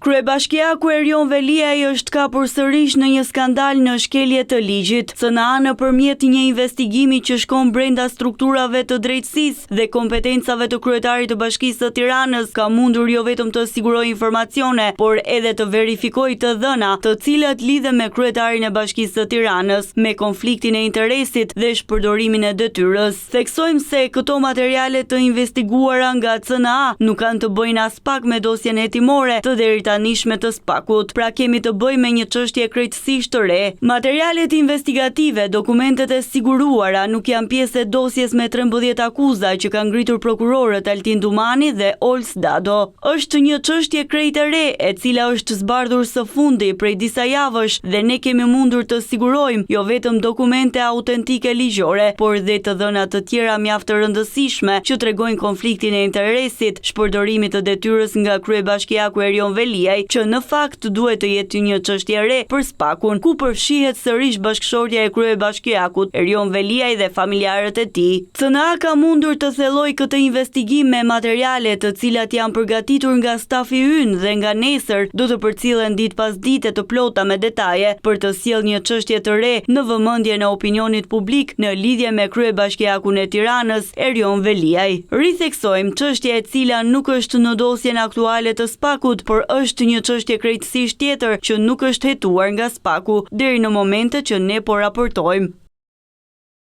Kryebashkiaku Erion Veliaj është kapur sërish në një skandal në shkelje të ligjit. CNA nëpërmjet një investigimi që shkon brenda strukturave të drejtësisë dhe kompetencave të kryetarit të Bashkisë së Tiranës, ka mundur jo vetëm të sigurojë informacione, por edhe të verifikojë të dhëna, të cilat lidhen me kryetarin e Bashkisë së Tiranës, me konfliktin e interesit dhe shpërdorimin e detyrës. Theksojmë se këto materiale të investiguara nga CNA nuk kanë të bëjnë as pak me dosjen hetimore të nishme të SPAK-ut, pra kemi të bëjmë me një çështje krejtësisht të re. Materialet investigative, dokumentet e siguruara nuk janë pjesë e dosjes me 13 akuza që kanë ngritur prokurorët Altin Dumani dhe Ols Dado. Është një çështje krejt e re, e cila është zbardhur së fundi prej disa javësh dhe ne kemi mundur të sigurojmë jo vetëm dokumente autentike ligjore, por dhe të dhëna të tjera mjaft të rëndësishme që tregojnë konfliktin e interesit, shpërdorimit të detyrës nga kryebashkiaku Erion Veliaj, që në fakt duhet të jetë një çështje re për SPAK-un, ku përfshihet sërish bashkëshortja e kryebashkiakut Erion Veliaj dhe familjarët e tij. CNA ka mundur të thellojë këtë investigim me materiale të cilat janë përgatitur nga stafi ynë dhe nga nesër do të përcillen ditë pas dite të plota me detaje për të sjellë një çështje të re në vëmendjen e opinionit publik në lidhje me kryebashkiakun e Tiranës Erion Veliaj. Ritheksojmë, çështja e cila nuk është në dosjen aktuale të SPAK-ut, por është një çështje krejtësisht tjetër që nuk është hetuar nga SPAK-u deri në momentet që ne po raportojmë.